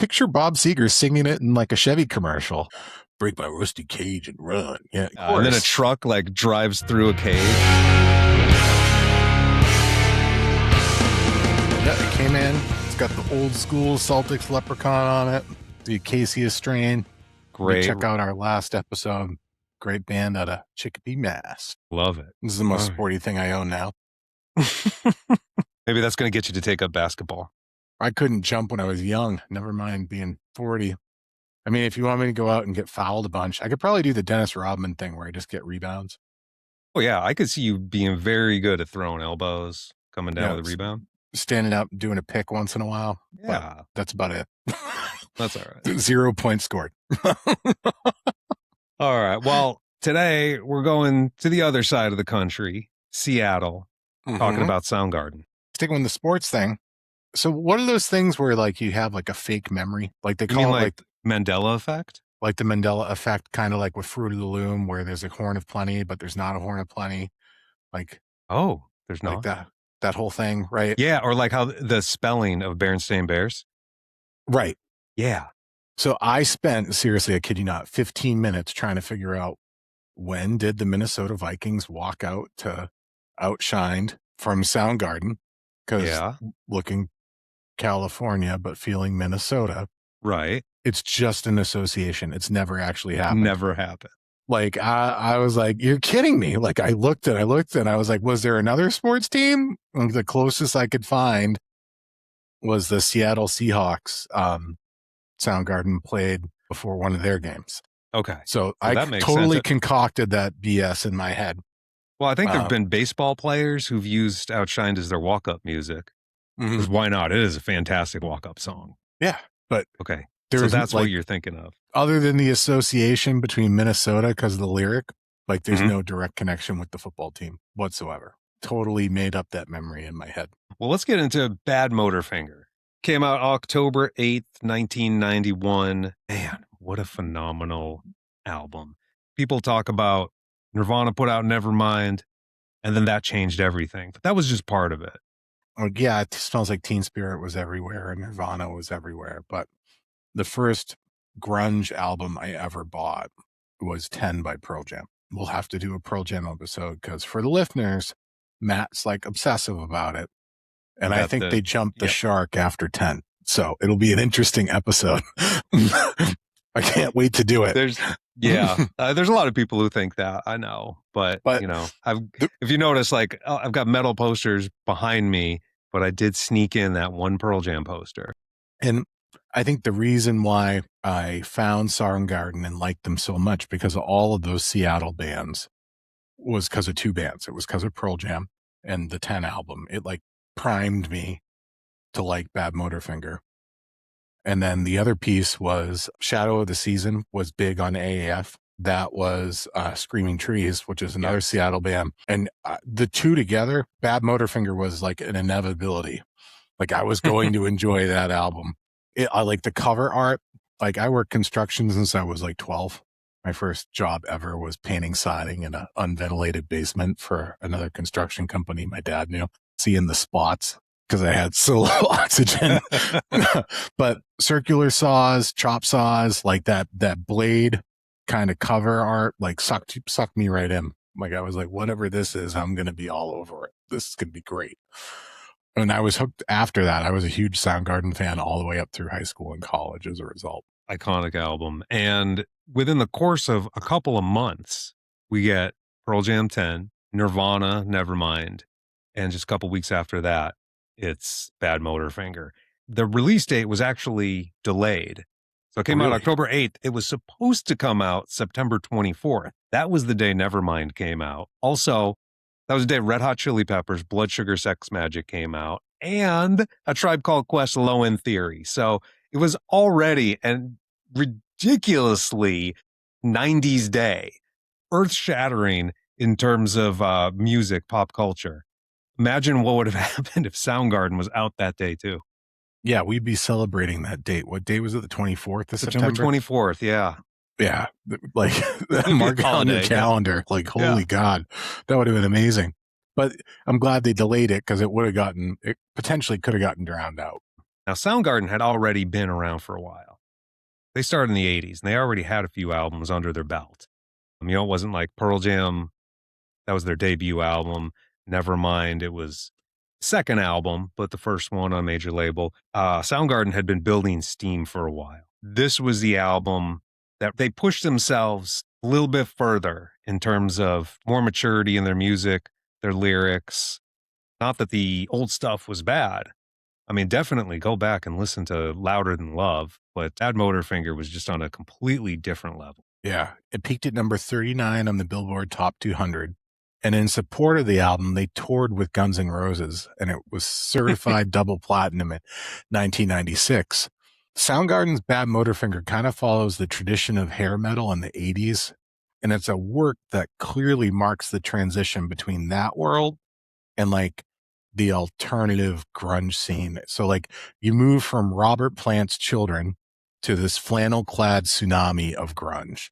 Picture Bob Seger singing it in like a Chevy commercial. Break my rusty cage and run. Yeah, of course. And then a truck like drives through a cave. Yeah, it came in. It's got the old school Celtics leprechaun on it. The Acacia strain. Great. Check out our last episode. Great band out of Chicopee, Mass. Love it. This is the most sporty thing I own now. Maybe that's going to get you to take up basketball. I couldn't jump when I was young. Never mind being 40. I mean, if you want me to go out and get fouled a bunch, I could probably do the Dennis Rodman thing where I just get rebounds. Oh, yeah. I could see you being very good at throwing elbows, coming down with a rebound. Standing up, doing a pick once in a while. Yeah. That's about it. That's all right. 0 points scored. All right. Well, today we're going to the other side of the country, Seattle, talking about Soundgarden. Sticking with the sports thing. So what are those things where like you have like a fake memory? Like they call it like Mandela effect? Like the Mandela effect, kind of like with Fruit of the Loom, where there's a horn of plenty, but there's not a horn of plenty. Like, there's not that whole thing, right? Yeah, or like how the spelling of Berenstain Bears. Right. Yeah. So I spent, seriously, I kid you not, 15 minutes trying to figure out when did the Minnesota Vikings walk out to outshined from Soundgarden? Because looking California, but feeling Minnesota. Right. It's just an association. It's never actually happened. Never happened. Like, I was like, you're kidding me. Like, I looked and I was like, was there another sports team? And the closest I could find was the Seattle Seahawks. Soundgarden played before one of their games. Okay. So I totally concocted that BS in my head. Well, I think there have been baseball players who've used Outshined as their walk-up music. Because why not? It is a fantastic walk-up song. Yeah. But okay. So that's what you're thinking of. Other than the association between Minnesota because of the lyric, like there's no direct connection with the football team whatsoever. Totally made up that memory in my head. Well, let's get into Badmotorfinger. Came out October 8th, 1991. Man, what a phenomenal album. People talk about Nirvana put out Nevermind, and then that changed everything. But that was just part of it. Oh, yeah, it smells like Teen Spirit was everywhere and Nirvana was everywhere. But the first grunge album I ever bought was 10 by Pearl Jam. We'll have to do a Pearl Jam episode because for the listeners, Matt's like obsessive about it. And I think they jumped the shark after 10. So it'll be an interesting episode. I can't wait to do it. There's a lot of people who think that. I know. But you know, if you notice, like I've got metal posters behind me, but I did sneak in that one Pearl Jam poster. And I think the reason why I found Soundgarden and liked them so much because of all of those Seattle bands was because of two bands. It was because of Pearl Jam and the 10 album. It like primed me to like Badmotorfinger. And then the other piece was Shadow of the Season was big on AAF. That was Screaming Trees, which is another Seattle band. And the two together, Badmotorfinger was like an inevitability. Like I was going to enjoy that album. I like the cover art. Like I worked construction since I was like 12. My first job ever was painting siding in an unventilated basement for another construction company my dad knew. Seeing the spots because I had so little oxygen. But circular saws, chop saws, like that blade kind of cover art, like sucked me right in. Like I was like, whatever this is, I'm going to be all over it. This is going to be great. And I was hooked after that. I was a huge Soundgarden fan all the way up through high school and college as a result. Iconic album. And within the course of a couple of months, we get Pearl Jam 10, Nirvana, Nevermind. And just a couple weeks after that, it's Badmotorfinger. The release date was actually delayed. So it came out October 8th. It was supposed to come out September 24th. That was the day Nevermind came out. Also, that was the day Red Hot Chili Peppers' Blood Sugar Sex Magic came out. And A Tribe Called Quest Low End Theory. So it was already a ridiculously 90s day. Earth-shattering in terms of music, pop culture. Imagine what would have happened if Soundgarden was out that day too. Yeah, we'd be celebrating that date. What day was it? The 24th of September? September 24th, yeah. Yeah, like mark it on your calendar. Like, holy God, that would have been amazing. But I'm glad they delayed it because it potentially could have gotten drowned out. Now, Soundgarden had already been around for a while. They started in the 80s, and they already had a few albums under their belt. You know, it wasn't like Pearl Jam, that was their debut album. Nevermind, it was second album, but the first one on a major label. Soundgarden had been building steam for a while. This was the album that they pushed themselves a little bit further in terms of more maturity in their music, their lyrics. Not that the old stuff was bad. I mean, definitely go back and listen to Louder Than Love, but Badmotorfinger was just on a completely different level. Yeah, it peaked at number 39 on the Billboard Top 200. And in support of the album, they toured with Guns N' Roses, and it was certified double platinum in 1996. Soundgarden's Badmotorfinger kind of follows the tradition of hair metal in the 80s, and it's a work that clearly marks the transition between that world and like the alternative grunge scene. So like you move from Robert Plant's Children to this flannel-clad tsunami of grunge,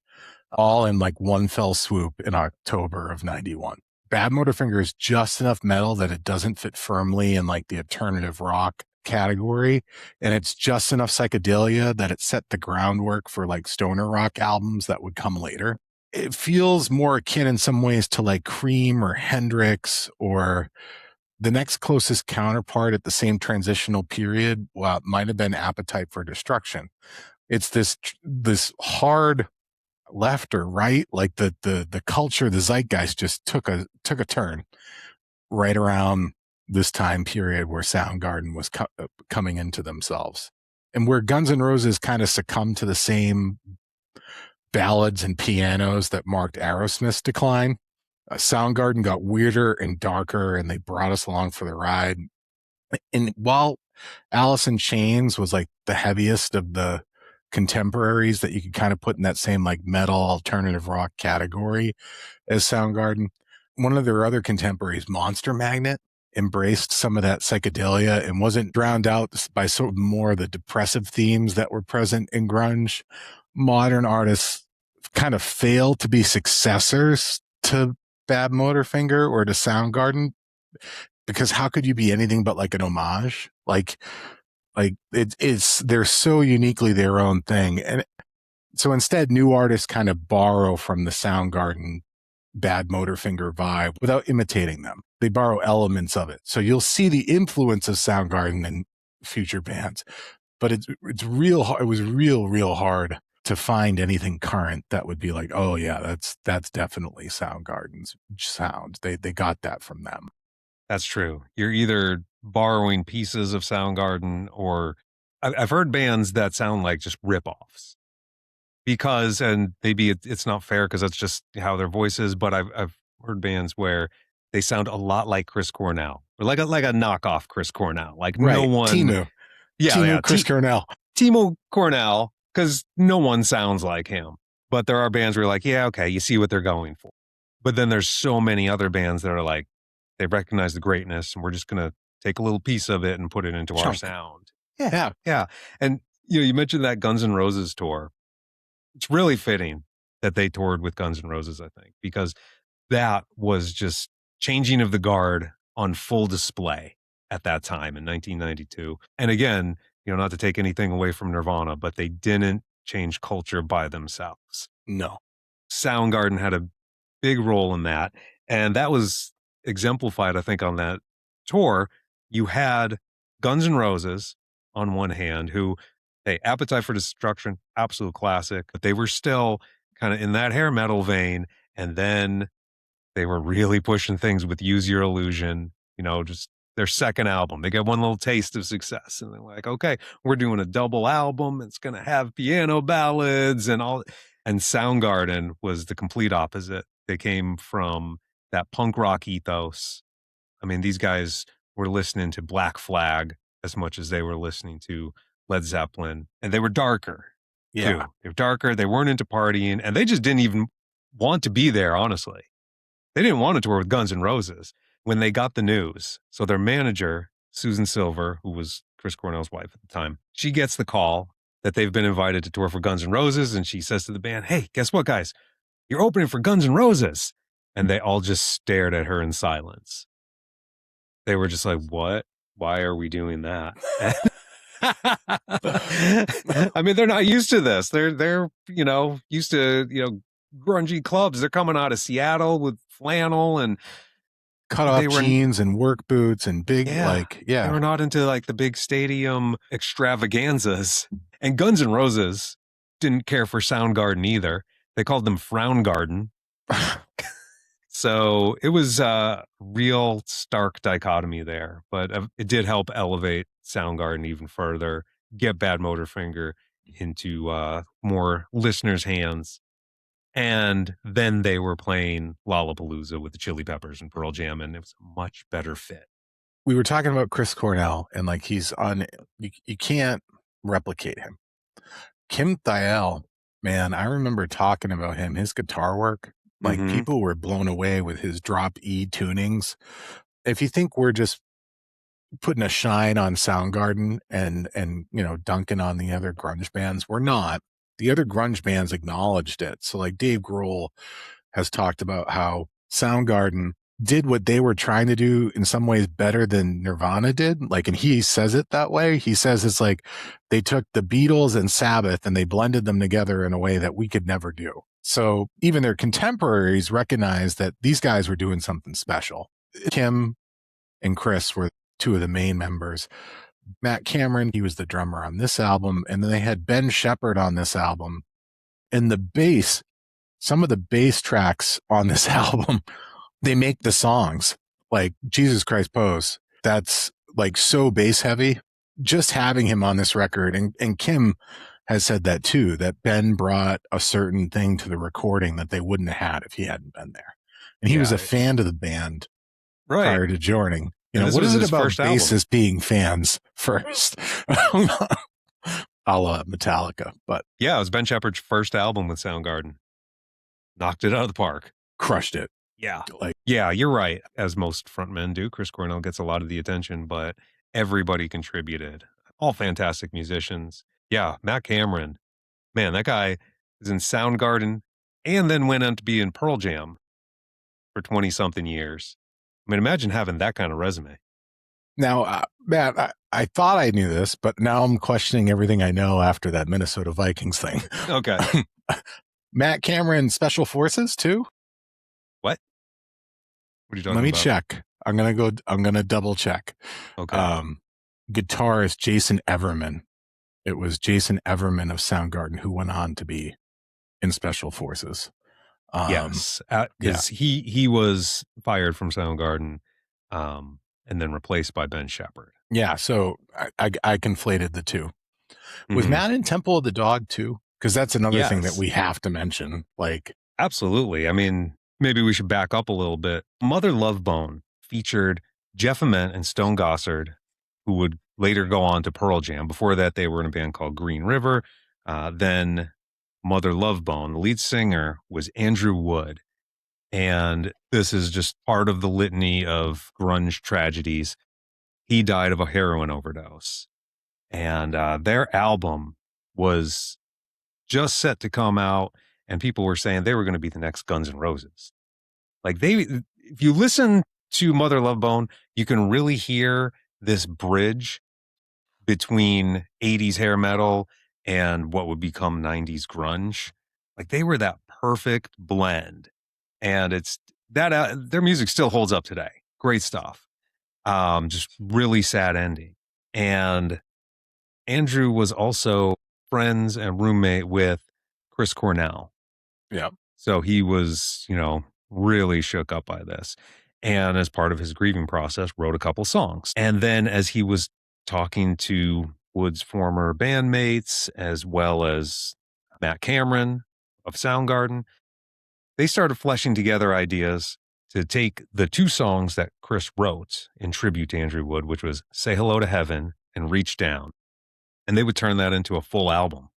all in like one fell swoop in October of 91. Badmotorfinger is just enough metal that it doesn't fit firmly in like the alternative rock category, and it's just enough psychedelia that it set the groundwork for like stoner rock albums that would come later. It feels more akin in some ways to like Cream or Hendrix, or the next closest counterpart at the same transitional period, well, it might have been Appetite for Destruction. It's this hard left or right, like the culture, the zeitgeist just took a turn right around this time period where Soundgarden was coming into themselves, and where Guns N' Roses kind of succumbed to the same ballads and pianos that marked Aerosmith's decline. Soundgarden got weirder and darker, and they brought us along for the ride. And while Alice in Chains was like the heaviest of the contemporaries that you could kind of put in that same like metal alternative rock category as Soundgarden, one of their other contemporaries, Monster Magnet, embraced some of that psychedelia and wasn't drowned out by sort of more of the depressive themes that were present in grunge. Modern artists kind of fail to be successors to Badmotorfinger or to Soundgarden, because how could you be anything but like an homage? Like it's they're so uniquely their own thing. And so instead, new artists kind of borrow from the Soundgarden Badmotorfinger vibe without imitating them. They borrow elements of it. So you'll see the influence of Soundgarden in future bands, but it's real. It was real hard to find anything current that would be like, oh yeah, that's definitely Soundgarden's sound. They got that from them. That's true. You're either borrowing pieces of Soundgarden, or I've heard bands that sound like just ripoffs. Because, and maybe it's not fair because that's just how their voice is, but I've heard bands where they sound a lot like Chris Cornell, or like a knockoff Chris Cornell. Like Right. no one, Temu, Chris Cornell, Temu Cornell, because no one sounds like him. But there are bands where you're like, yeah, okay, you see what they're going for. But then there's so many other bands that are like, they recognize the greatness, and we're just gonna take a little piece of it and put it into our sound. Yeah. And you mentioned that Guns N' Roses tour. It's really fitting that they toured with Guns N' Roses, I think, because that was just changing of the guard on full display at that time in 1992. And again, not to take anything away from Nirvana, but they didn't change culture by themselves. No. Soundgarden had a big role in that. And that was exemplified, I think, on that tour. You had Guns N' Roses on one hand, who, hey, Appetite for Destruction, absolute classic, but they were still kind of in that hair metal vein. And then they were really pushing things with Use Your Illusion, just their second album. They got one little taste of success, and they're like, okay, we're doing a double album. It's going to have piano ballads and all. And Soundgarden was the complete opposite. They came from that punk rock ethos. I mean, these guys were listening to Black Flag as much as they were listening to Led Zeppelin, and they were darker. Yeah. Too. They were darker. They weren't into partying, and they just didn't even want to be there, honestly. They didn't want to tour with Guns N' Roses when they got the news. So their manager, Susan Silver, who was Chris Cornell's wife at the time, she gets the call that they've been invited to tour for Guns N' Roses, and she says to the band, hey, guess what, guys? You're opening for Guns N' Roses. And they all just stared at her in silence. They were just like, what? Why are we doing that? I mean, they're not used to this. They're used to grungy clubs. They're coming out of Seattle with flannel, and Cut off they were jeans and work boots and big they were not into like the big stadium extravaganzas. And Guns N' Roses didn't care for Soundgarden either. They called them FrownGarden. So it was a real stark dichotomy there, but it did help elevate Soundgarden even further, get Badmotorfinger into more listeners' hands. And then they were playing Lollapalooza with the Chili Peppers and Pearl Jam, and it was a much better fit. We were talking about Chris Cornell, and like he's on, you can't replicate him. Kim Thayil, man, I remember talking about him, his guitar work. Like people were blown away with his drop E tunings. If you think we're just putting a shine on Soundgarden and dunking on the other grunge bands, we're not. The other grunge bands acknowledged it. So like Dave Grohl has talked about how Soundgarden did what they were trying to do in some ways better than Nirvana did. Like, and he says it that way. He says it's like they took the Beatles and Sabbath and they blended them together in a way that we could never do. So even their contemporaries recognized that these guys were doing something special. Kim and Chris were two of the main members. Matt Cameron, he was the drummer on this album. And then they had Ben Shepherd on this album. And the bass, some of the bass tracks on this album, they make the songs. Like Jesus Christ Pose, that's like so bass heavy. Just having him on this record, and Kim has said that too, that Ben brought a certain thing to the recording that they wouldn't have had if he hadn't been there. And he was a fan of the band prior to joining. What is it about bassists being fans first? A la Metallica. But yeah, it was Ben Shepherd's first album with Soundgarden. Knocked it out of the park. Crushed it. Yeah. Yeah, you're right. As most frontmen do, Chris Cornell gets a lot of the attention, but everybody contributed. All fantastic musicians. Yeah, Matt Cameron. Man, that guy is in Soundgarden and then went on to be in Pearl Jam for 20-something years. I mean, imagine having that kind of resume. Now, Matt, I thought I knew this, but now I'm questioning everything I know after that Minnesota Vikings thing. Okay. Matt Cameron, Special Forces too? What? What are you talking Let me about? check. I'm gonna double check. Okay. Guitarist Jason Everman. It was Jason Everman of Soundgarden who went on to be in Special Forces. Yes, because he was fired from Soundgarden, and then replaced by Ben Shepherd. Yeah, so I conflated the two. Was Matt in Temple of the Dog too? Because that's another thing that we have to mention. Like, absolutely. I mean, maybe we should back up a little bit. Mother Love Bone featured Jeff Ament and Stone Gossard, who would later go on to Pearl Jam. Before that, they were in a band called Green River. Then Mother Love Bone, the lead singer, was Andrew Wood. And this is just part of the litany of grunge tragedies. He died of a heroin overdose. And their album was just set to come out, and people were saying they were going to be the next Guns N' Roses. Like, if you listen to Mother Love Bone, you can really hear this bridge between 80s hair metal and what would become 90s grunge. Like, they were that perfect blend. And it's that their music still holds up today. Great stuff. Just really sad ending. And Andrew was also friends and roommate with Chris Cornell. Yeah. So he was, really shook up by this. And as part of his grieving process, wrote a couple songs. And then as he was talking to Wood's former bandmates, as well as Matt Cameron of Soundgarden, they started fleshing together ideas to take the two songs that Chris wrote in tribute to Andrew Wood, which was Say Hello to Heaven and Reach Down. And they would turn that into a full album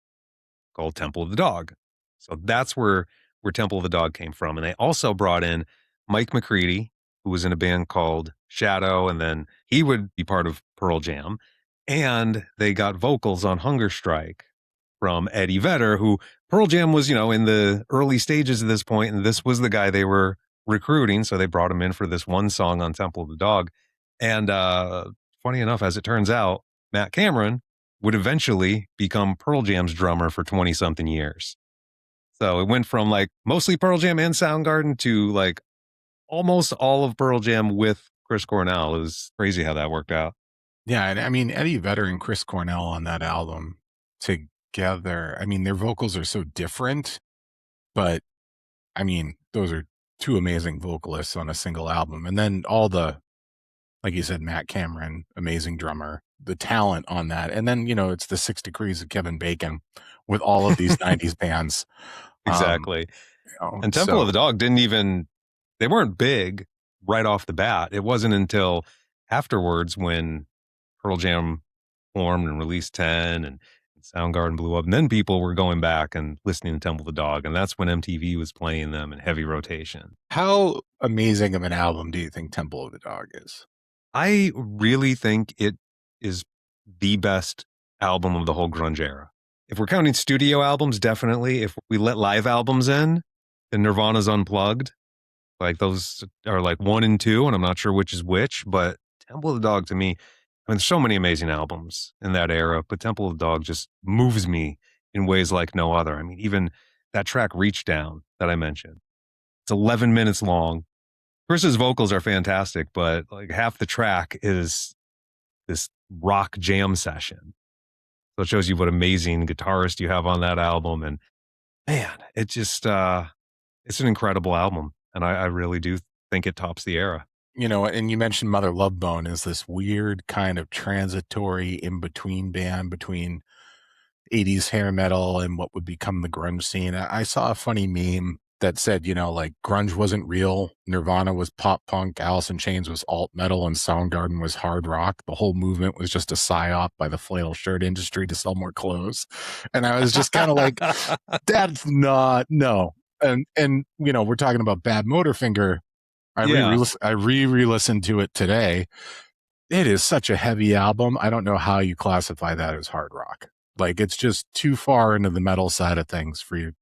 called Temple of the Dog. So that's where Temple of the Dog came from. And they also brought in Mike McCready, who was in a band called Shadow, and then he would be part of Pearl Jam. And they got vocals on Hunger Strike from Eddie Vedder, who Pearl Jam was, in the early stages at this point, and this was the guy they were recruiting. So they brought him in for this one song on Temple of the Dog. And funny enough, as it turns out, Matt Cameron would eventually become Pearl Jam's drummer for 20 something years. So it went from like mostly Pearl Jam and Soundgarden to like almost all of Pearl Jam with Chris Cornell. It was crazy how that worked out. Yeah, and I mean Eddie Vedder and Chris Cornell on that album together. I mean, their vocals are so different, but I mean, those are two amazing vocalists on a single album. And then all the, like you said, Matt Cameron, amazing drummer, the talent on that. And then, it's the 6 Degrees of Kevin Bacon with all of these 90s bands. Exactly. And Temple So of the Dog they weren't big right off the bat. It wasn't until afterwards when Pearl Jam formed and released 10 and Soundgarden blew up. And then people were going back and listening to Temple of the Dog. And that's when MTV was playing them in heavy rotation. how amazing of an album do you think Temple of the Dog is? I really think it is the best album of the whole grunge era. If we're counting studio albums, definitely. If we let live albums in, then Nirvana's Unplugged. Like those are like 1 and 2, and I'm not sure which is which, but Temple of the Dog to me, I mean, there's so many amazing albums in that era, but Temple of the Dog just moves me in ways like no other. I mean, even that track Reach Down that I mentioned, it's 11 minutes long. Chris's vocals are fantastic, but like half the track is this rock jam session. So it shows you what amazing guitarist you have on that album. And man, it just, it's an incredible album. And I really do think it tops the era. And you mentioned Mother Love Bone is this weird kind of transitory in-between band between 80s hair metal and what would become the grunge scene. I saw a funny meme that said, like grunge wasn't real. Nirvana was pop punk, Alice in Chains was alt metal, and Soundgarden was hard rock. The whole movement was just a psyop by the flannel shirt industry to sell more clothes. And I was just kind of like, that's not, no. And we're talking about Badmotorfinger. I re-listened to it today. It is such a heavy album. I don't know how you classify that as hard rock. Like it's just too far into the metal side of things for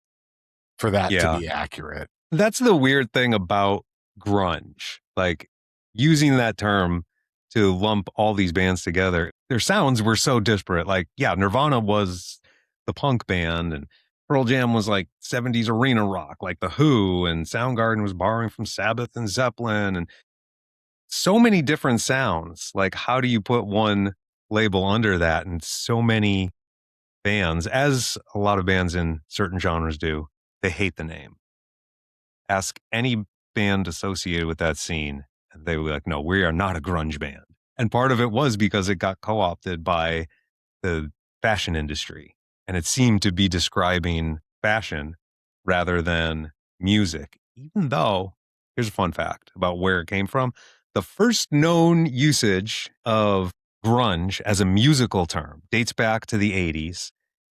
that to be accurate. That's the weird thing about grunge. Like using that term to lump all these bands together. Their sounds were so disparate. Like, yeah, Nirvana was the punk band and Pearl Jam was like 70s arena rock, like The Who, and Soundgarden was borrowing from Sabbath and Zeppelin, and so many different sounds. Like, how do you put one label under that? And so many bands, as a lot of bands in certain genres do, they hate the name. Ask any band associated with that scene, and they were like, no, we are not a grunge band. And part of it was because it got co-opted by the fashion industry. And it seemed to be describing fashion rather than music, even though, here's a fun fact about where it came from. The first known usage of grunge as a musical term dates back to the 80s.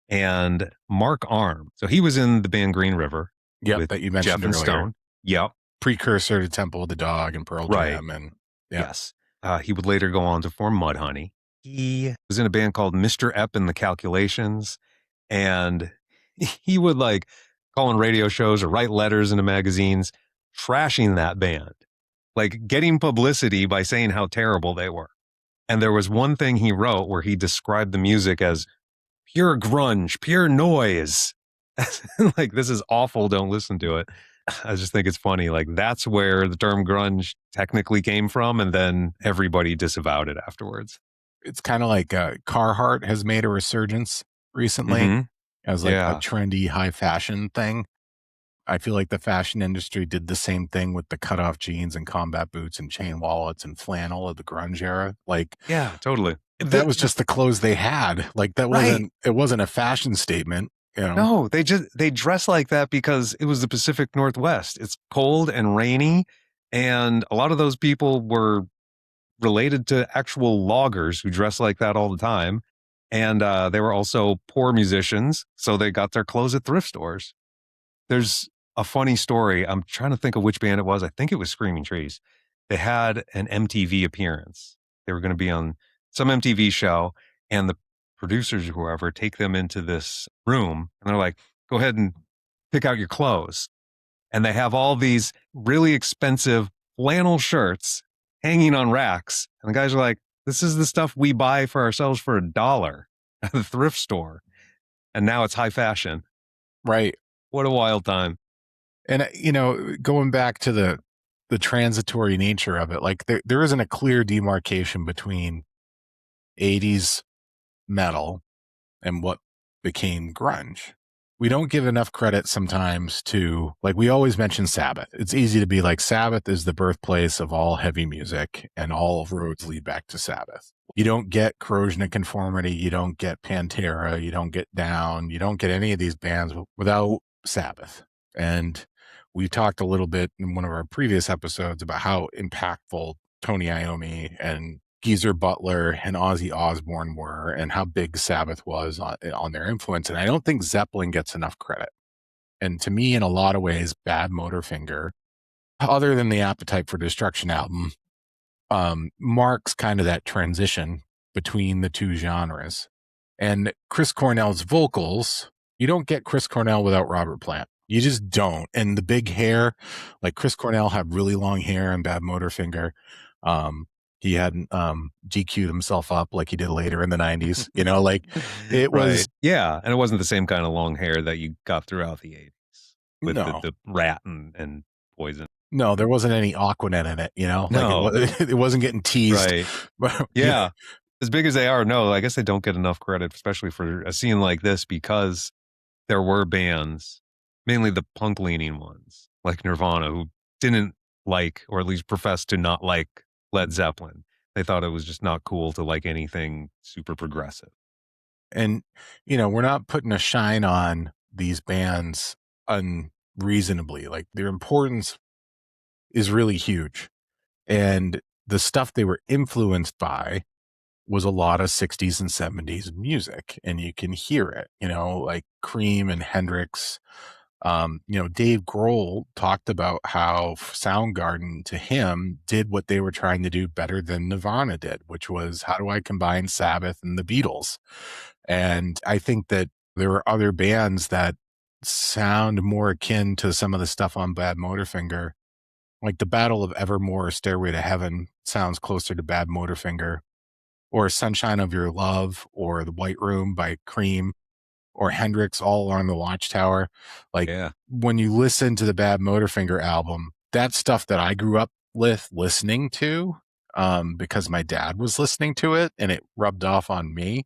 And Mark Arm, so he was in the band Green River. Yep, that you mentioned Jeff and earlier. Stone. Yep. Precursor to Temple of the Dog and Pearl Jam. And yes. He would later go on to form Mudhoney. He was in a band called Mr. Epp and the Calculations. And he would like call on radio shows or write letters into magazines, trashing that band, like getting publicity by saying how terrible they were. And there was one thing he wrote where he described the music as pure grunge, pure noise. Like, this is awful. Don't listen to it. I just think it's funny. Like, that's where the term grunge technically came from. And then everybody disavowed it afterwards. It's kind of like Carhartt has made a resurgence recently as like a trendy high fashion thing. I feel like the fashion industry did the same thing with the cutoff jeans and combat boots and chain wallets and flannel of the grunge era. Like, yeah, totally. That was just the clothes they had. Like that it wasn't a fashion statement. No, they dress like that because it was the Pacific Northwest. It's cold and rainy. And a lot of those people were related to actual loggers who dress like that all the time. And they were also poor musicians. So they got their clothes at thrift stores. There's a funny story. I'm trying to think of which band it was. I think it was Screaming Trees. They had an MTV appearance. They were going to be on some MTV show, and the producers or whoever take them into this room and they're like, go ahead and pick out your clothes. And they have all these really expensive flannel shirts hanging on racks. And the guys are like, this is the stuff we buy for ourselves for $1. at the thrift store, and now it's high fashion. Right. What a wild time. And, going back to the transitory nature of it, like there isn't a clear demarcation between 80s metal and what became grunge. We don't give enough credit sometimes to, like, we always mention Sabbath. It's easy to be like, Sabbath is the birthplace of all heavy music and all roads lead back to Sabbath. You don't get Corrosion of Conformity. You don't get Pantera. You don't get Down. You don't get any of these bands without Sabbath. And we talked a little bit in one of our previous episodes about how impactful Tony Iommi and Geezer Butler and Ozzy Osbourne were, and how big Sabbath was on their influence. And I don't think Zeppelin gets enough credit. And to me, in a lot of ways, Badmotorfinger, other than the Appetite for Destruction album, marks kind of that transition between the two genres. And Chris Cornell's vocals, you don't get Chris Cornell without Robert Plant. You just don't. And the big hair, like Chris Cornell had really long hair in Badmotorfinger. He hadn't GQ'd himself up like he did later in the 90s. Like it was. Right. Yeah. And it wasn't the same kind of long hair that you got throughout the 80s with the rat and poison. No, there wasn't any Auqanet in it, No. Like it wasn't getting teased. Right. Yeah. As big as they are, no, I guess they don't get enough credit, especially for a scene like this, because there were bands, mainly the punk-leaning ones, like Nirvana, who didn't like, or at least professed to not like, Led Zeppelin. They thought it was just not cool to like anything super progressive. And, we're not putting a shine on these bands unreasonably. Like, their importance is really huge. And the stuff they were influenced by was a lot of 60s and 70s music. And you can hear it, like Cream and Hendrix. Dave Grohl talked about how Soundgarden to him did what they were trying to do better than Nirvana did, which was, how do I combine Sabbath and the Beatles? And I think that there are other bands that sound more akin to some of the stuff on Badmotorfinger, like the Battle of Evermore, Stairway to Heaven sounds closer to Badmotorfinger, or Sunshine of Your Love, or The White Room by Cream, or Hendrix, All Along the Watchtower. Like, when you listen to the Badmotorfinger album, that's stuff that I grew up with listening to, because my dad was listening to it and it rubbed off on me.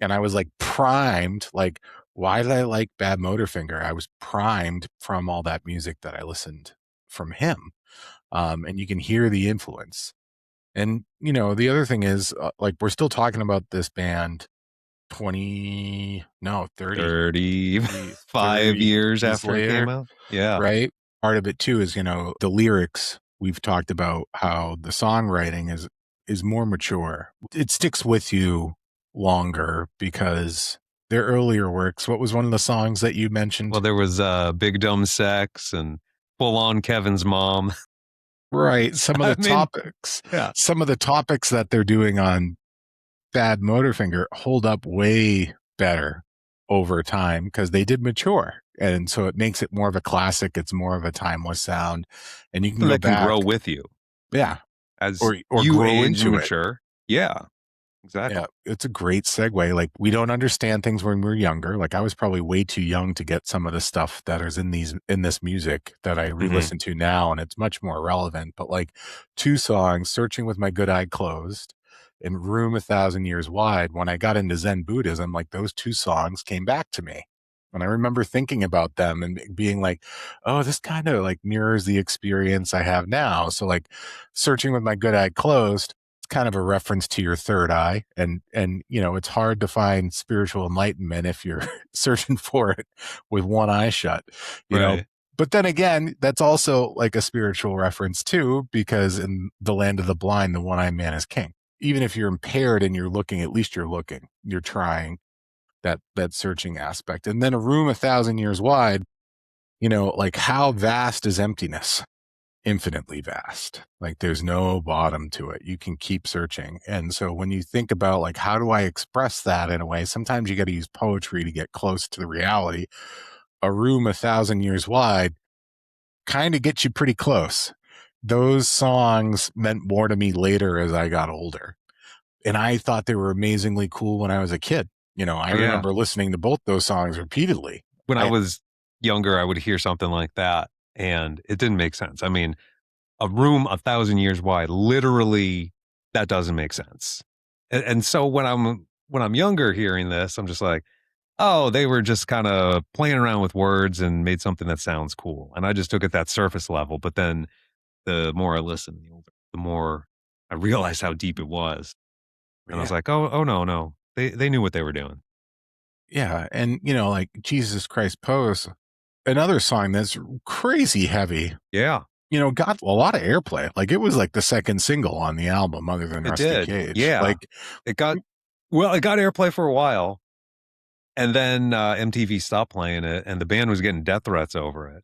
And I was like primed, like, why did I like Badmotorfinger? I was primed from all that music that I listened from him. And you can hear the influence. And, the other thing is, like, we're still talking about this band 35 years after later, it came out. Yeah. Right. Part of it too is, the lyrics. We've talked about how the songwriting is more mature. It sticks with you longer because their earlier works. What was one of the songs that you mentioned? Well, there was Big Dumb Sex and Full On Kevin's Mom. Right. Some of the topics that they're doing on Badmotorfinger hold up way better over time because they did mature. And so it makes it more of a classic. It's more of a timeless sound. And you can go back. Can grow with you. Yeah. As or you grow age into and mature. Yeah. Exactly. Yeah, it's a great segue. Like, we don't understand things when we're younger. Like, I was probably way too young to get some of the stuff that is in this music that I re-listen to now, and it's much more relevant. But like, two songs, Searching with My Good Eye Closed and Room 1,000 Years Wide, when I got into Zen Buddhism, like, those two songs came back to me. And I remember thinking about them and being like, oh, this kind of like mirrors the experience I have now. So like, Searching with My Good Eye Closed, kind of a reference to your third eye, and it's hard to find spiritual enlightenment if you're searching for it with one eye shut, you know. But then again, that's also like a spiritual reference too, because in the land of the blind, the one-eyed man is king. Even if you're impaired and you're looking, at least you're looking, you're trying that searching aspect. And then A Room 1,000 Years Wide, like, how vast is emptiness? Infinitely vast. Like, there's no bottom to it. You can keep searching. And so when you think about, like, how do I express that in a way, sometimes you got to use poetry to get close to the reality. A Room 1,000 Years Wide kind of gets you pretty close. Those songs meant more to me later as I got older. And I thought they were amazingly cool when I was a kid. I Yeah. remember listening to both those songs repeatedly. When I was younger, I would hear something like that, and it didn't make sense. I mean, a room 1,000 years wide, literally, that doesn't make sense. And so when I'm younger hearing this, I'm just like, oh, they were just kind of playing around with words and made something that sounds cool. And I just took it that surface level. But then the more I listened, the more I realized how deep it was. And I was Yeah. like, oh no, no. They knew what they were doing. Yeah. And, like Jesus Christ Pose, another song that's crazy heavy, Yeah, got a lot of airplay. Like it was like the second single on the album other than it Rusty did. Cage. Yeah. Like, It got well, it got airplay for a while. And then MTV stopped playing it, and the band was getting death threats over it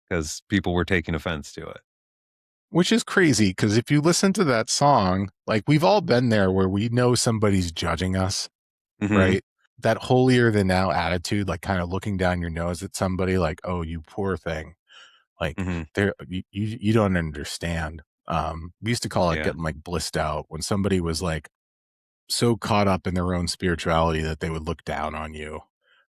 because people were taking offense to it. which is crazy because if you listen to that song, like we've all been there where we know somebody's judging us, Mm-hmm. right? That holier than now attitude, like kind of looking down your nose at somebody like, oh, you poor thing. Like Mm-hmm. you don't understand. We used to call it Yeah. getting like blissed out when somebody was like so caught up in their own spirituality that they would look down on you,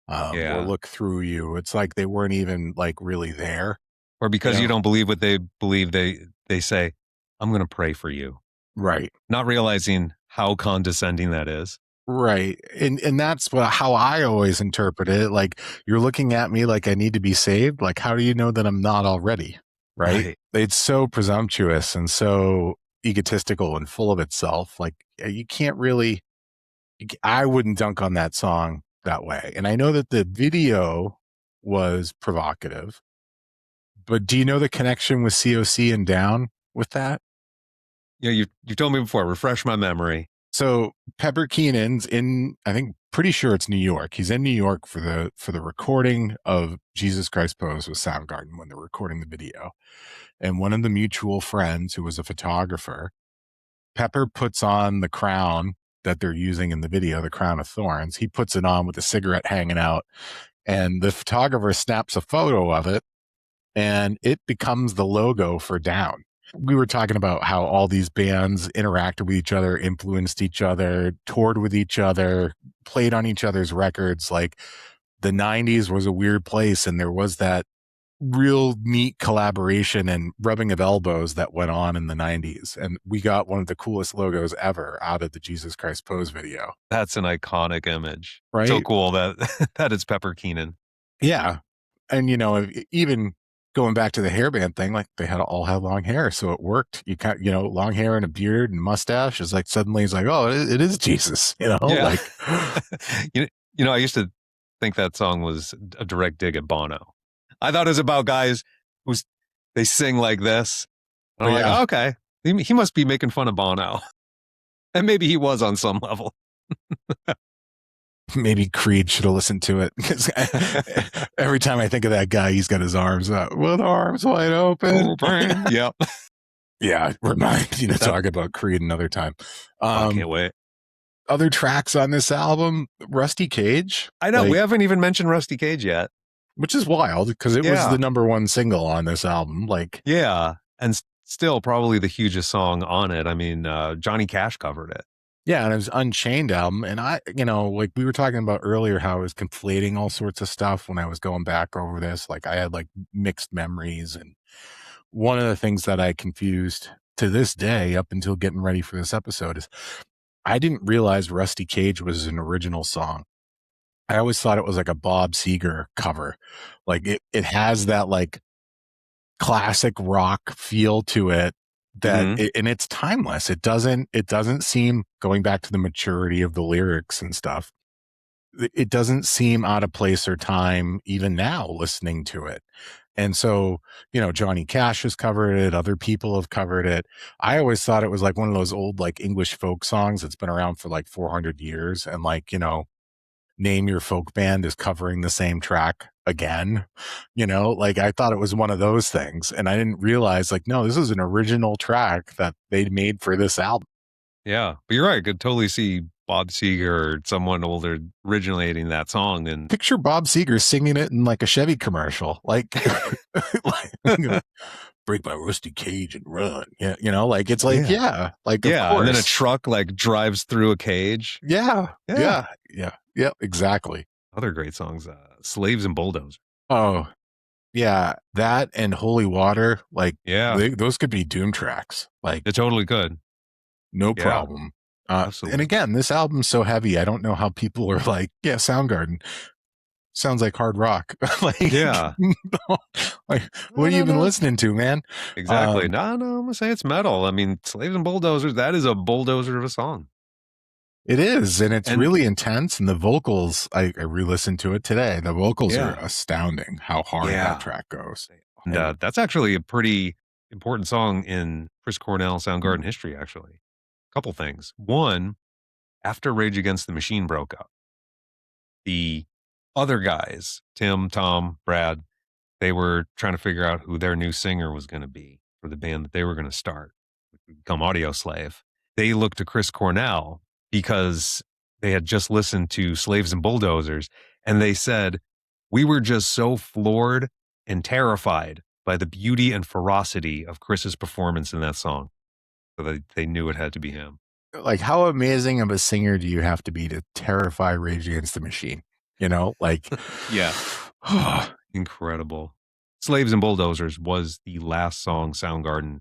or Yeah. look through you. It's like they weren't even like really there, Or you because you know? don't believe what they believe, they say, I'm going to pray for you, Right. not realizing how condescending that is. Right. And that's how I always interpret it. Like you're looking at me like I need to be saved. Like, how do you know that I'm not already? Right. Right. It's so presumptuous and so egotistical and full of itself. Like you can't really, I wouldn't dunk on that song that way. And I know that the video was provocative, but do you know the connection with COC and Down with that? You told me before, refresh my memory. So Pepper Keenan's in, I think, pretty sure it's New York. He's in New York for the recording of Jesus Christ Pose with Soundgarden when they're recording the video. And one of the mutual friends who was a photographer, Pepper puts on the crown that they're using in the video, the crown of thorns. He puts it on with a cigarette hanging out, and the photographer snaps a photo of it, and it becomes the logo for Down. We were talking about how all these bands interacted with each other, influenced each other, toured with each other, played on each other's records. Like the 90s was a weird place, and there was that real neat collaboration and rubbing of elbows that went on in the 90s. And we got one of the coolest logos ever out of the Jesus Christ Pose video. That's an iconic image. So Right? cool that that is Pepper Keenan. Yeah. And, even going back to the hairband thing, like they all had long hair, so it worked. You can't, long hair and a beard and mustache is like suddenly it's like, oh, it is Jesus, Yeah. like I used to think that song was a direct dig at Bono. I thought it was about guys they sing like this. And I'm like, yeah, oh, okay, he must be making fun of Bono, and maybe he was on some level. maybe Creed should have listened to it because every time I think of that guy, he's got his arms up with arms wide open. Yep. Yeah, remind you to talk about Creed another time. I can't wait. Other tracks on this album, Rusty Cage. I know, like, we haven't even mentioned Rusty Cage yet. which is wild because it was the number one single on this album. Like, yeah, and still probably the hugest song on it. I mean, Johnny Cash covered it. yeah, and it was Unchained album. And I, like we were talking about earlier, how I was conflating all sorts of stuff when I was going back over this. Like I had like mixed memories. And one of the things that I confused to this day up until getting ready for this episode is I didn't realize Rusty Cage was an original song. I always thought it was like a Bob Seger cover. Like it has that like classic rock feel to it that and it's timeless. It doesn't seem, going back to the maturity of the lyrics and stuff, it doesn't seem out of place or time even now listening to it. And so, Johnny Cash has covered it. Other people have covered it. I always thought it was like one of those old like English folk songs that's been around for like 400 years. And like, Name Your Folk Band is covering the same track again. Like I thought it was one of those things. And I didn't realize like, no, this is an original track that they made for this album. Yeah, but you're right. I could totally see Bob Seger or someone older originating that song. And Picture Bob Seger singing it in like a Chevy commercial, like, break my rusty cage and run. Yeah, like it's like, yeah, like yeah, of course. and then a truck like drives through a cage. Yeah. Yep, exactly. Other great songs, Slaves and Bulldozers. Oh, yeah, that and Holy Water, like, Yeah, those could be doom tracks, like, it totally could. no Yeah, problem. And absolutely. again, this album's so heavy, I don't know how people are like, "Yeah, Soundgarden sounds like hard rock." Like, Yeah. like, what No, have you no, been no. listening to, man? Exactly. Um, No, no, I'm gonna say it's metal. I mean, Slaves and Bulldozers, that is a bulldozer of a song. it is, and it's And really intense, and the vocals, I re-listened to it today, the vocals are yeah, astounding how hard that yeah. track goes, And and that's actually a pretty important song in Chris Cornell Soundgarden history, actually. Couple things. One, after Rage Against the Machine broke up, the other guys, Tim, Tom, Brad, they were trying to figure out who their new singer was going to be for the band that they were going to start, which would become Audio Slave. They looked to Chris Cornell because they had just listened to Slaves and Bulldozers, and they said, "We were just so floored and terrified by the beauty and ferocity of Chris's performance in that song." So they knew it had to be him. like, how amazing of a singer do you have to be to terrify Rage Against the Machine? You know, like, Yeah. Incredible. Slaves and Bulldozers was the last song Soundgarden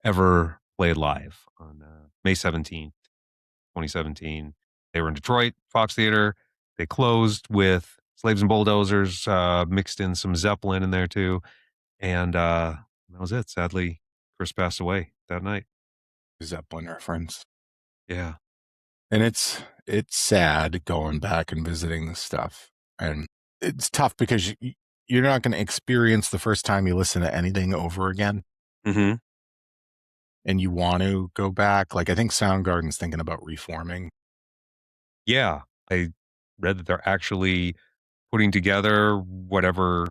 ever played live on May 17th, 2017. They were in Detroit, Fox Theater. They closed with Slaves and Bulldozers, mixed in some Zeppelin in there too. And that was it. Sadly, Chris passed away that night. Zeppelin reference. Yeah. And it's sad going back and visiting this stuff, and it's tough because you're not going to experience the first time you listen to anything over again, Hmm. and you want to go back. Like, I think Soundgarden's thinking about reforming. Yeah. I read that they're actually putting together whatever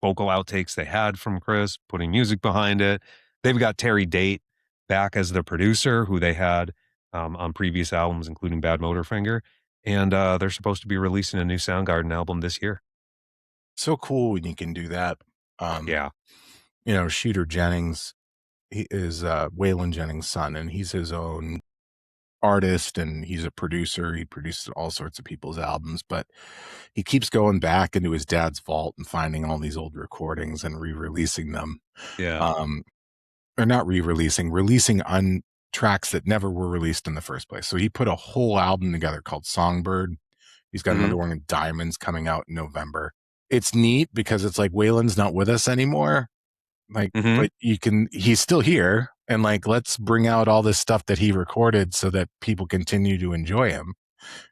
vocal outtakes they had from Chris, putting music behind it. They've got Terry Date back as the producer, who they had on previous albums, including Badmotorfinger. And they're supposed to be releasing a new Soundgarden album this year. So cool when you can do that. Um, Yeah. Shooter Jennings, he is Waylon Jennings' son, and he's his own artist and he's a producer. He produced all sorts of people's albums, but he keeps going back into his dad's vault and finding all these old recordings and re-releasing them. Yeah. Um, or not re-releasing, releasing on tracks that never were released in the first place. So he put a whole album together called Songbird. He's got Hmm. another one in Diamonds coming out in November. It's neat because it's like Waylon's not with us anymore. Like, Hmm. but he's still here. And like, let's bring out all this stuff that he recorded so that people continue to enjoy him.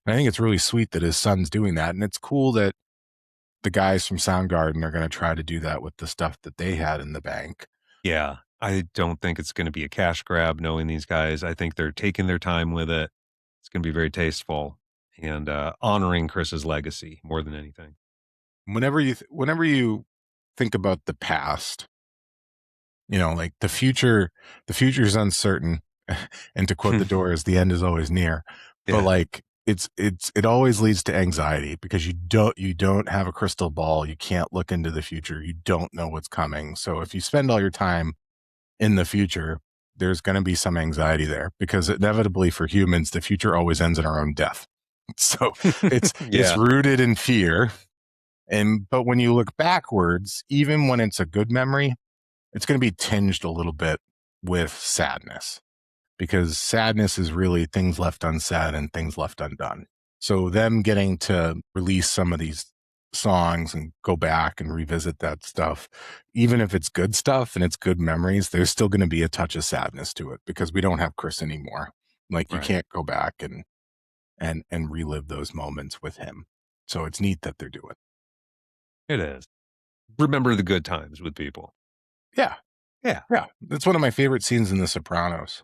And I think it's really sweet that his son's doing that. And it's cool that the guys from Soundgarden are going to try to do that with the stuff that they had in the bank. Yeah. I don't think it's going to be a cash grab knowing these guys. I think they're taking their time with it. It's going to be very tasteful and honoring Chris's legacy more than anything. Whenever you think about the past, like the future's uncertain. And to quote the Doors, the end is always near. But Yeah. like, it always leads to anxiety because you don't have a crystal ball. You can't look into the future. You don't know what's coming. So if you spend all your time in the future, there's going to be some anxiety there because inevitably for humans, the future always ends in our own death. So it's Yeah. rooted in fear. But when you look backwards, even when it's a good memory, it's going to be tinged a little bit with sadness because sadness is really things left unsaid and things left undone. So them getting to release some of these songs and go back and revisit that stuff, even if it's good stuff and it's good memories, there's still going to be a touch of sadness to it because we don't have Chris anymore. Like, you Right. can't go back and relive those moments with him. So it's neat that they're doing. It is. Remember the good times with people. Yeah. Yeah. Yeah. That's one of my favorite scenes in The Sopranos.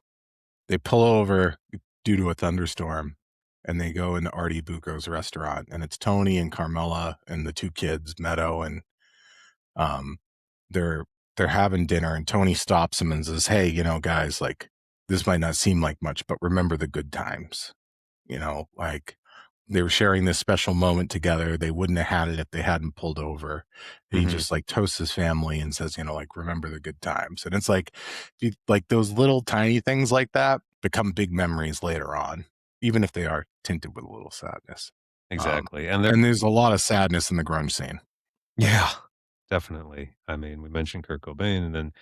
They pull over due to a thunderstorm and they go into Artie Bucco's restaurant, and it's Tony and Carmela and the two kids, Meadow, and um they're they're having dinner, and Tony stops him and says, "Hey, guys, like, this might not seem like much, but remember the good times. Like, they were sharing this special moment together. They wouldn't have had it if they hadn't pulled over." He Hmm. just like toasts his family and says, like, remember the good times. And it's like, like those little tiny things like that become big memories later on, even if they are tinted with a little sadness. exactly. And they're And there's a lot of sadness in the grunge scene. yeah, definitely. I mean, we mentioned Kurt Cobain, and then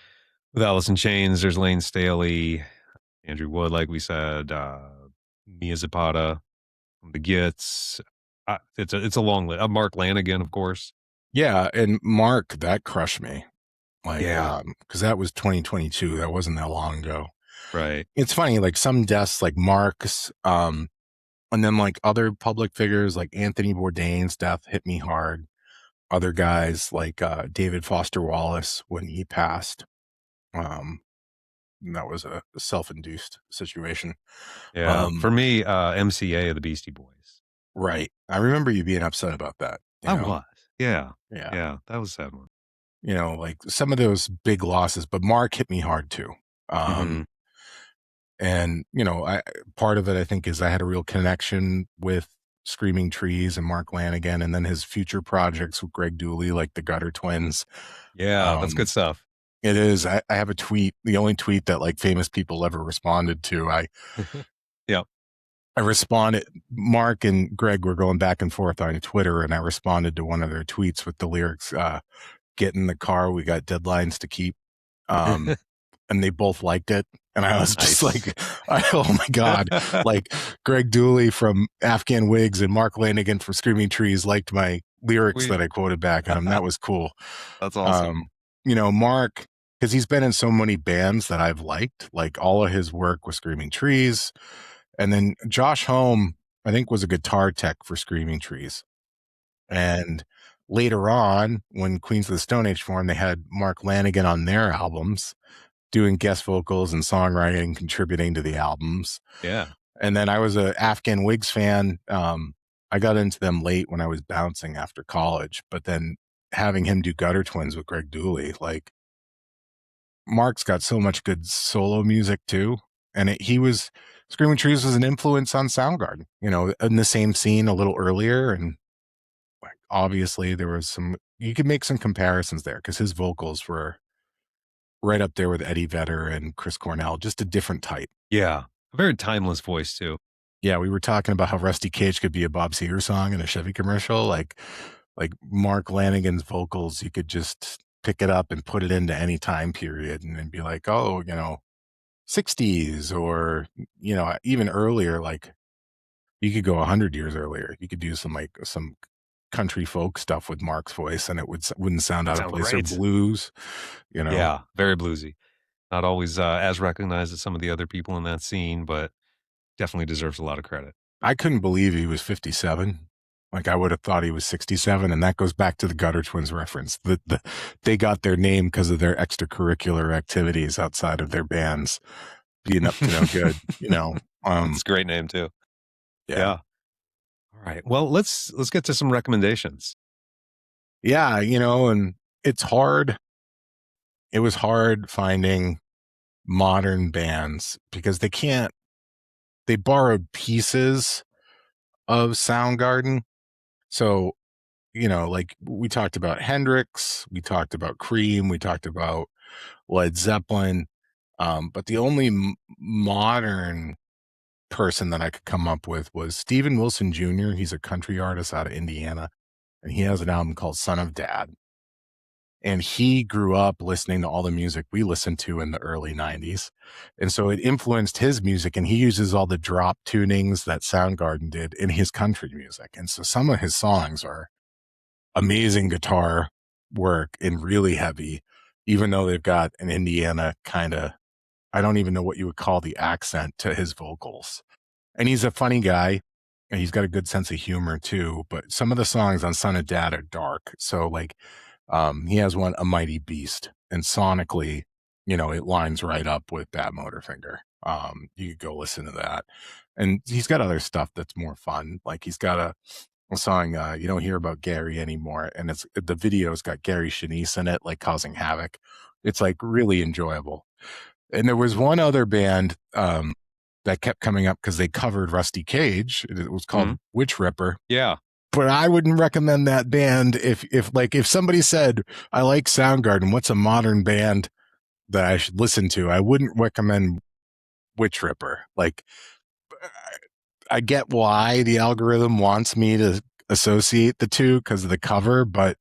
with Alice in Chains, there's Lane Staley, Andrew Wood, like we said, Mia Zapata, the Gits. It's a long list. Mark Lanigan, of course. Yeah, and Mark, that crushed me. Like, Yeah, because that was 2022. That wasn't that long ago. right. It's funny, like some deaths, like Mark's, and then like other public figures, like Anthony Bourdain's death hit me hard. Other guys like David Foster Wallace when he passed. And that was a self-induced situation. Yeah, for me, MCA of the Beastie Boys. Right. I remember you being upset about that. I was. Yeah, Yeah. yeah, that was a sad one. Like some of those big losses, but Mark hit me hard too. Hmm. And I part of it I think is I had a real connection with Screaming Trees and Mark Lanigan, and then his future projects with Greg Dooley, like the Gutter Twins. Yeah, that's good stuff. It is. I have a tweet, the only tweet that like famous people ever responded to. Yep. I responded. Mark and Greg were going back and forth on Twitter, and I responded to one of their tweets with the lyrics, "Get in the car, we got deadlines to keep." And they both liked it. And I was just like, oh my God. Like Greg Dooley from Afghan Wigs and Mark Lanigan from Screaming Trees liked my lyrics that I quoted back at him. That was cool. That's awesome. Mark, because he's been in so many bands that I've liked, like all of his work with Screaming Trees. And then Josh Homme, I think, was a guitar tech for Screaming Trees. And later on, when Queens of the Stone Age formed, they had Mark Lanigan on their albums, doing guest vocals and songwriting, contributing to the albums. Yeah. And then I was a Afghan Wigs fan. I got into them late when I was bouncing after college, but then having him do Gutter Twins with Greg Dooley, like Mark's got so much good solo music too. And Screaming Trees was an influence on Soundgarden, in the same scene a little earlier. And like, obviously there was you could make some comparisons there because his vocals were right up there with Eddie Vedder and Chris Cornell, just a different type. Yeah. A very timeless voice too. Yeah, we were talking about how Rusty Cage could be a Bob Seger song in a Chevy commercial. Like Mark Lanigan's vocals, you could just pick it up and put it into any time period and then be like, oh, 60s or, even earlier, like you could go 100 years earlier. You could do some country folk stuff with Mark's voice and it wouldn't sound out of place, or blues, Yeah, very bluesy. Not always as recognized as some of the other people in that scene, but definitely deserves a lot of credit. I couldn't believe he was 57. Like I would have thought he was 67, and that goes back to the Gutter Twins reference. They got their name because of their extracurricular activities outside of their bands, being up to no good. It's a great name too. Yeah. All right. Well, let's get to some recommendations. Yeah, and it's hard. It was hard finding modern bands because they borrowed pieces of Soundgarden. So, like we talked about Hendrix, we talked about Cream, we talked about Led Zeppelin. But the only modern person that I could come up with was Steven Wilson Jr. He's a country artist out of Indiana, and he has an album called Son of Dad. And he grew up listening to all the music we listened to in the early 90s. And so it influenced his music, and he uses all the drop tunings that Soundgarden did in his country music. And so some of his songs are amazing guitar work and really heavy, even though they've got an Indiana kind of, I don't even know what you would call the accent to his vocals. And he's a funny guy, and he's got a good sense of humor too. But some of the songs on Son of Dad are dark. So like, he has one, A Mighty Beast, and sonically, it lines right up with Badmotorfinger. You could go listen to that. And he's got other stuff that's more fun. Like he's got a song, You Don't Hear About Gary Anymore. And the video's got Gary Sinise in it, like causing havoc. It's like really enjoyable. And there was one other band, that kept coming up because they covered Rusty Cage. It was called Witch Ripper. Yeah. But I wouldn't recommend that band if somebody said, I like Soundgarden, what's a modern band that I should listen to? I wouldn't recommend Witch Ripper. Like, I get why the algorithm wants me to associate the two because of the cover, but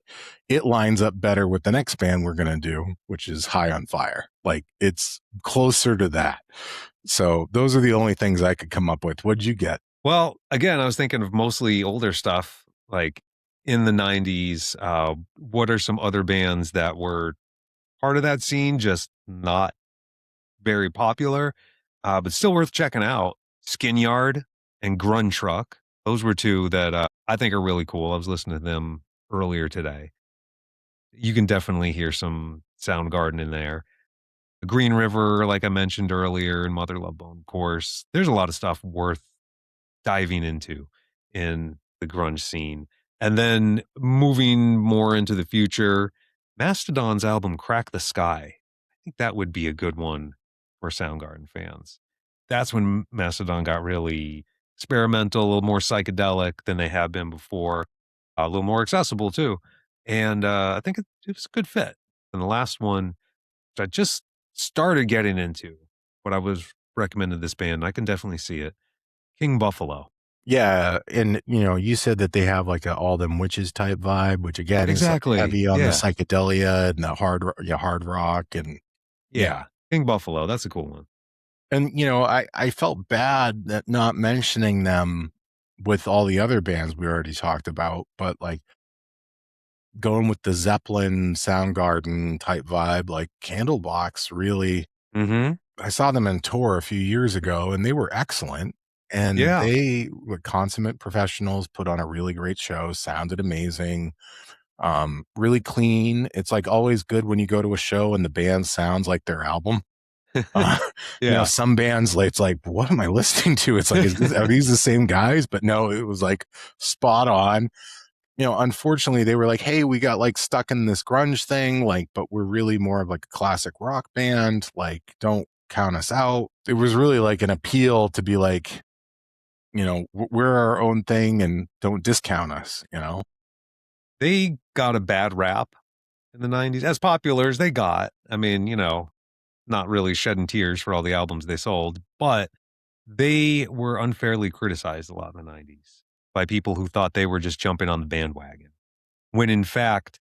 it lines up better with the next band we're going to do, which is High on Fire. Like it's closer to that. So those are the only things I could come up with. What'd you get? Well, again, I was thinking of mostly older stuff, like in the 90s. What are some other bands that were part of that scene, just not very popular, but still worth checking out? Skin Yard and Grunge Truck. Those were two that I think are really cool. I was listening to them earlier today. You can definitely hear some Soundgarden in there. Green River, like I mentioned earlier, and Mother Love Bone, of course. There's a lot of stuff worth diving into in the grunge scene. And then moving more into the future, Mastodon's album Crack the Sky. I think that would be a good one for Soundgarden fans. That's when Mastodon got really experimental, a little more psychedelic than they have been before, a little more accessible too. And I think it was a good fit. And the last one, which I just started getting into, what I was recommended this band, I can definitely see it. King Buffalo. Yeah, and you said that they have like a all them witches type vibe, which again is like Exactly. heavy on the Yeah. psychedelia and the hard rock and Yeah. King Buffalo. That's a cool one. and I felt bad that not mentioning them with all the other bands we already talked about, but like going with the Zeppelin, Soundgarden type vibe, like Candlebox really. Mm-hmm. I saw them in tour a few years ago and they were excellent. And Yeah. they were consummate professionals, put on a really great show, sounded amazing, really clean. It's like always good when you go to a show and the band sounds like their album. Uh, Yeah. some bands, like, it's like, what am I listening to? It's like, are these the same guys? But no, it was like spot on. Unfortunately, they were like, hey, we got like stuck in this grunge thing, like, but we're really more of like a classic rock band. Like, don't count us out. It was really like an appeal to be like, we're our own thing and don't discount us. They got a bad rap in the 90s, as popular as they got. I mean, not really shedding tears for all the albums they sold, but they were unfairly criticized a lot in the 90s by people who thought they were just jumping on the bandwagon. When in fact,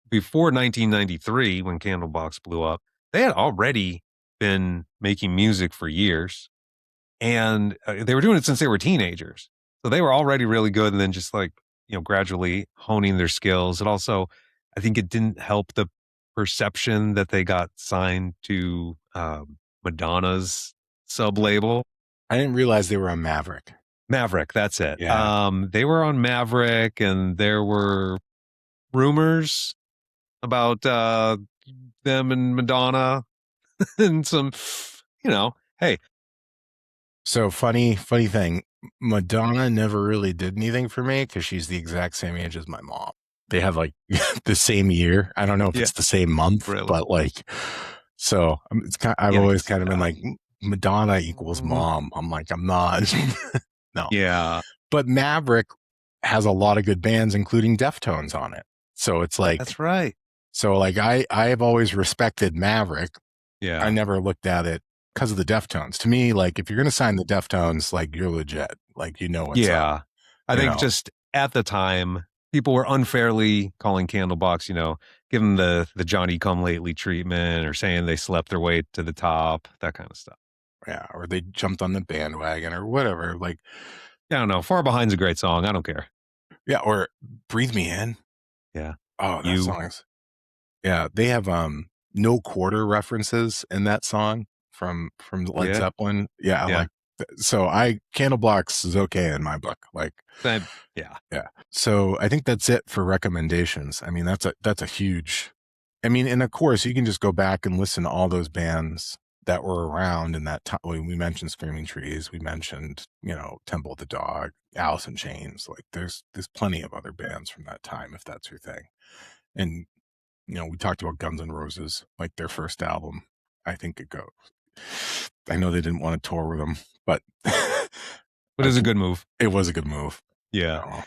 before 1993, when Candlebox blew up, they had already been making music for years, and they were doing it since they were teenagers. So they were already really good, and then just like gradually honing their skills. It also, I think, it didn't help the perception that they got signed to Madonna's sub label. I didn't realize they were on Maverick. Maverick, that's it. Yeah. They were on Maverick, and there were rumors about them and Madonna and some, hey. So funny thing. Madonna never really did anything for me because she's the exact same age as my mom. They have like the same year. I don't know if Yeah, it's the same month, really. but like, so I've always kind of been like, Madonna equals Mm-hmm. mom. I'm like, I'm not. No. Yeah. But Maverick has a lot of good bands, including Deftones on it. So it's like, That's right. so like I have always respected Maverick. Yeah. I never looked at it because of the Deftones. To me, like if you're going to sign the Deftones, like you're legit, like what's up. I think just at the time, people were unfairly calling Candlebox, give them the Johnny Come Lately treatment, or saying they slept their way to the top, that kind of stuff. Yeah, or they jumped on the bandwagon or whatever. Like, I don't know. Far Behind's a great song. I don't care. yeah, or Breathe Me In. Yeah. Oh, that song is. Yeah, they have no quarter references in that song from Led Zeppelin. Yeah, like so Candlebox is okay in my book. Like, yeah. So I think that's it for recommendations. I mean, that's a huge. I mean, and of course, you can just go back and listen to all those bands that were around in that time. We mentioned Screaming Trees. We mentioned, Temple of the Dog, Alice in Chains. Like, there's plenty of other bands from that time if that's your thing. And we talked about Guns N' Roses, like their first album. I think it goes. I know they didn't want to tour with them, but it was a good move. It was a good move. Yeah.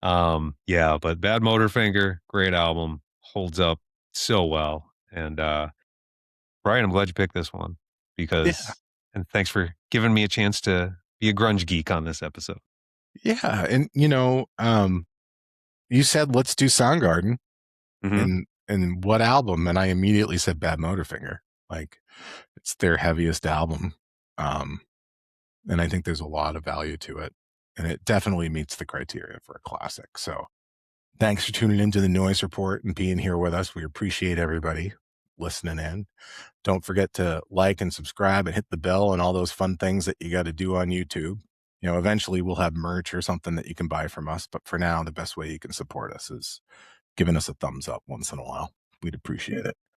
But Badmotorfinger, great album, holds up so well. And Brian, I'm glad you picked this one because and thanks for giving me a chance to be a grunge geek on this episode. Yeah, and you said let's do Soundgarden, Mm-hmm. and what album? And I immediately said Badmotorfinger. Like, it's their heaviest album, and I think there's a lot of value to it, and it definitely meets the criteria for a classic. So, thanks for tuning into the Noise Report and being here with us. We appreciate everybody listening in. Don't forget to like and subscribe and hit the bell and all those fun things that you got to do on YouTube. Eventually we'll have merch or something that you can buy from us. But for now, the best way you can support us is giving us a thumbs up once in a while. We'd appreciate it.